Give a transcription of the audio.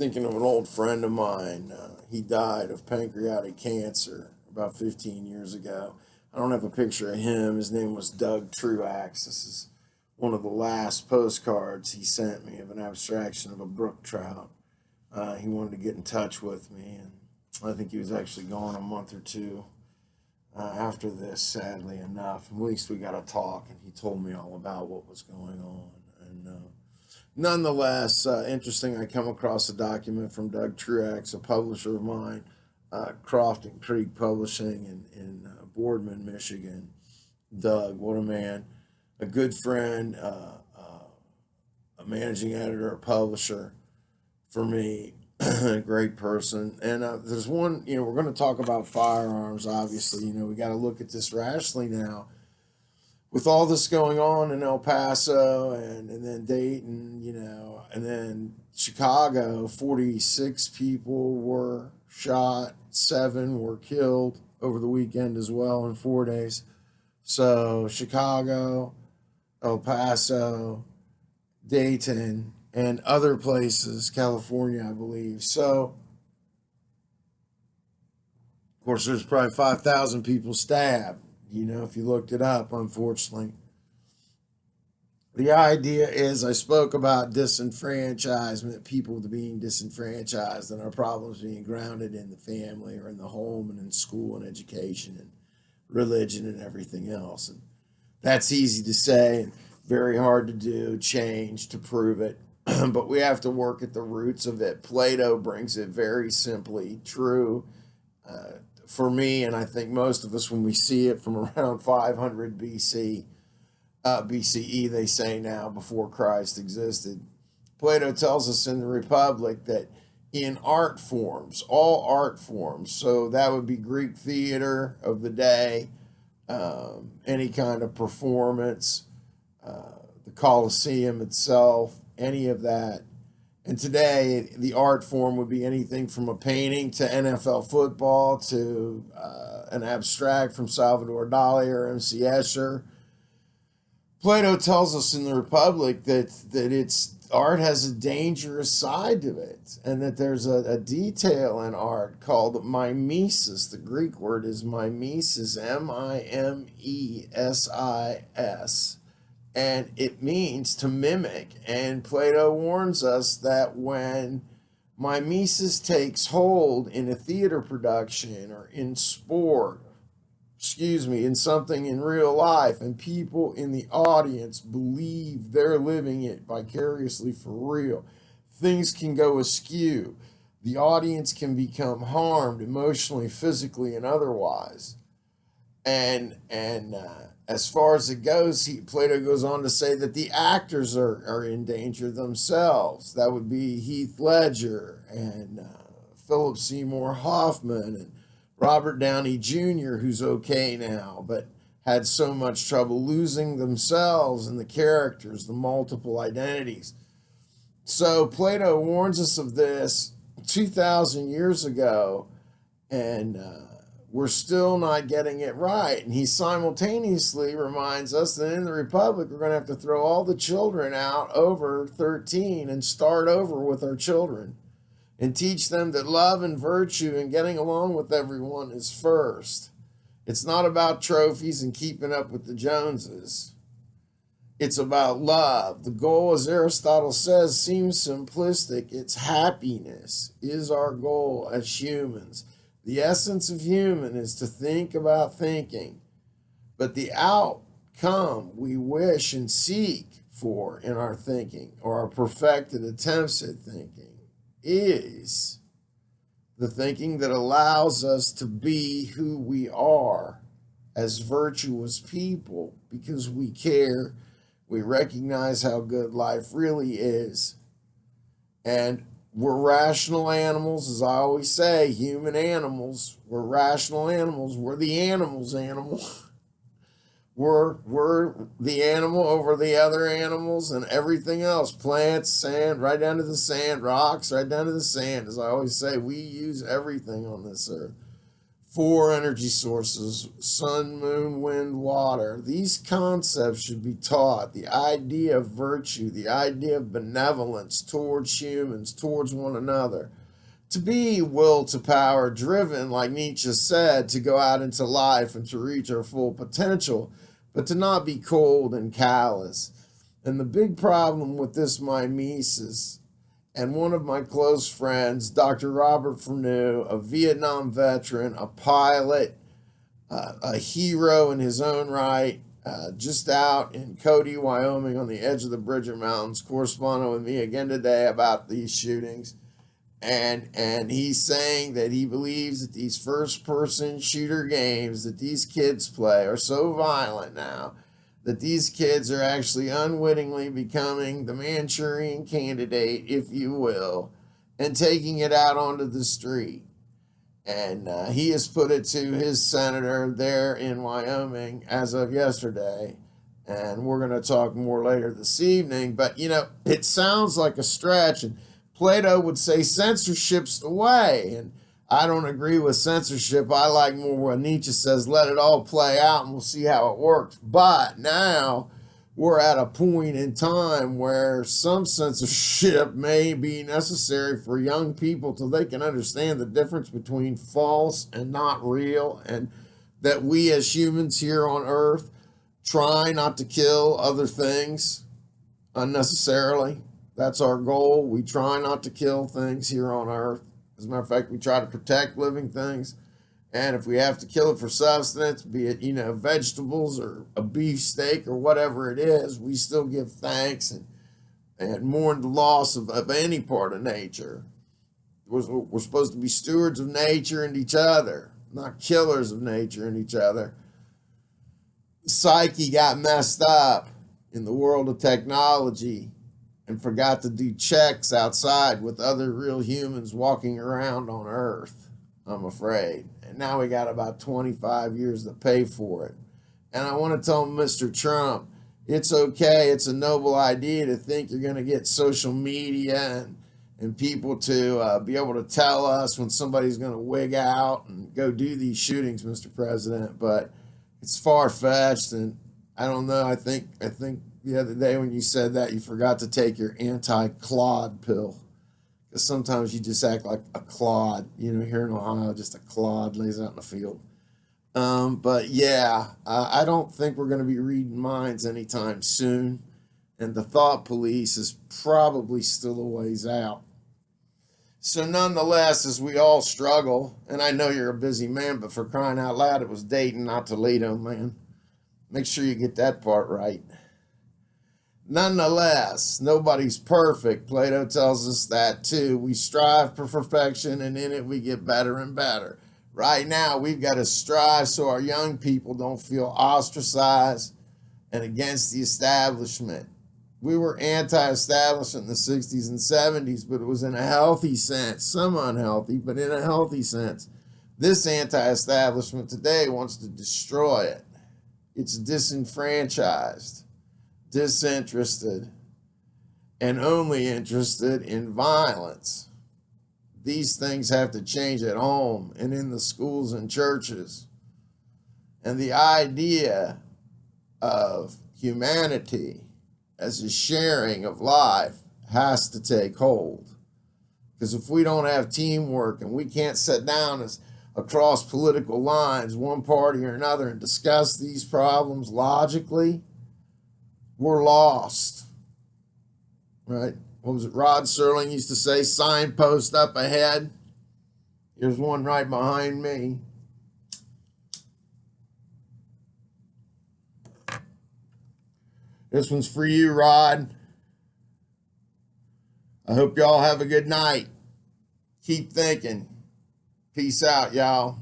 Thinking of an old friend of mine. He died of pancreatic cancer about 15 years ago. I don't have a picture of him. His name was Doug Truax. This is one of the last postcards he sent me of an abstraction of a brook trout. He wanted to get in touch with me, and I think he was actually gone a month or two after this, sadly enough. At least we got to talk, and he told me all about what was going on. And nonetheless, interesting, I come across a document from Doug Truax, a publisher of mine, Crofton Creek Publishing in Boardman, Michigan. Doug, what a man, a good friend, a managing editor, a publisher for me, a great person. And there's one, we're going to talk about firearms, obviously. We got to look at this rationally now. With all this going on in El Paso and then Dayton, and then Chicago, 46 people were shot, 7 were killed over the weekend as well in 4 days. So Chicago, El Paso, Dayton, and other places, California, I believe. So, of course, there's probably 5,000 people stabbed, if you looked it up, unfortunately. The idea is, I spoke about disenfranchisement, people being disenfranchised, and our problems being grounded in the family or in the home and in school and education and religion and everything else. And that's easy to say and very hard to do, change to prove it. But we have to work at the roots of it. Plato brings it very simply true for me, and I think most of us, when we see it from around 500 BCE, they say now, before Christ existed. Plato tells us in the Republic that in art forms, all art forms, so that would be Greek theater of the day, any kind of performance, the Colosseum itself, any of that. And today, the art form would be anything from a painting to NFL football to an abstract from Salvador Dali or M.C. Escher. Plato tells us in the Republic that art has a dangerous side to it, and that there's a detail in art called mimesis. The Greek word is mimesis, mimesis. And it means to mimic. And Plato warns us that when mimesis takes hold in a theater production or in sport, in something in real life, and people in the audience believe they're living it vicariously for real, things can go askew. The audience can become harmed emotionally, physically, and otherwise. And as far as it goes, Plato goes on to say that the actors are in danger themselves. That would be Heath Ledger and Philip Seymour Hoffman and Robert Downey Jr., who's okay now, but had so much trouble losing themselves and the characters, the multiple identities. So Plato warns us of this 2,000 years ago, and we're still not getting it right. And he simultaneously reminds us that in the Republic, we're going to have to throw all the children out over 13 and start over with our children and teach them that love and virtue and getting along with everyone is first. It's not about trophies and keeping up with the Joneses. It's about love. The goal, as Aristotle says, seems simplistic. It's happiness is our goal as humans. The essence of human is to think about thinking, but the outcome we wish and seek for in our thinking, or our perfected attempts at thinking, is the thinking that allows us to be who we are as virtuous people, because we care, we recognize how good life really is, and we're rational animals, as I always say, human animals. We're rational animals. We're the animal's animal. We're the animal over the other animals and everything else. Plants, sand, right down to the sand. Rocks, right down to the sand. As I always say, we use everything on this earth. Four energy sources: sun, moon, wind, water. These concepts should be taught. The idea of virtue, the idea of benevolence towards humans, towards one another. To be will to power driven, like Nietzsche said, to go out into life and to reach our full potential, but to not be cold and callous. And the big problem with this mimesis, and one of my close friends, Dr. Robert Freneau, a Vietnam veteran, a pilot, a hero in his own right, just out in Cody, Wyoming, on the edge of the Bridger Mountains, corresponding with me again today about these shootings. And he's saying that he believes that these first-person shooter games that these kids play are so violent now that these kids are actually unwittingly becoming the Manchurian Candidate, if you will, and taking it out onto the street. And he has put it to his senator there in Wyoming as of yesterday. And we're going to talk more later this evening. But, it sounds like a stretch. And Plato would say censorship's the way. And I don't agree with censorship. I like more what Nietzsche says, let it all play out and we'll see how it works. But now we're at a point in time where some censorship may be necessary for young people till they can understand the difference between false and not real, and that we as humans here on earth try not to kill other things unnecessarily. That's our goal. We try not to kill things here on earth. As a matter of fact, we try to protect living things. And if we have to kill it for sustenance, be it, vegetables or a beef steak or whatever it is, we still give thanks and mourn the loss of any part of nature. We're supposed to be stewards of nature and each other, not killers of nature and each other. The psyche got messed up in the world of technology and forgot to do checks outside with other real humans walking around on Earth, I'm afraid. And now we got about 25 years to pay for it. And I want to tell Mr. Trump, it's okay, it's a noble idea to think you're going to get social media and people to be able to tell us when somebody's going to wig out and go do these shootings, Mr. President. But it's far-fetched, and I don't know, I think the other day when you said that, you forgot to take your anti-clod pill. Because sometimes you just act like a clod. Here in Ohio, just a clod lays out in the field. But yeah, I don't think we're going to be reading minds anytime soon. And the thought police is probably still a ways out. So nonetheless, as we all struggle, and I know you're a busy man, but for crying out loud, it was Dayton, not Toledo, man. Make sure you get that part right. Nonetheless, nobody's perfect. Plato tells us that too. We strive for perfection, and in it we get better and better. Right now, we've got to strive so our young people don't feel ostracized and against the establishment. We were anti-establishment in the 60s and 70s, but it was in a healthy sense. Some unhealthy, but in a healthy sense. This anti-establishment today wants to destroy it. It's disenfranchised, disinterested, and only interested in violence. These things have to change at home and in the schools and churches. And the idea of humanity as a sharing of life has to take hold. Because if we don't have teamwork and we can't sit down across political lines, one party or another, and discuss these problems logically, we're lost. Right? What was it Rod Serling used to say? Signpost up ahead. Here's one right behind me. This one's for you, Rod. I hope y'all have a good night. Keep thinking. Peace out, y'all.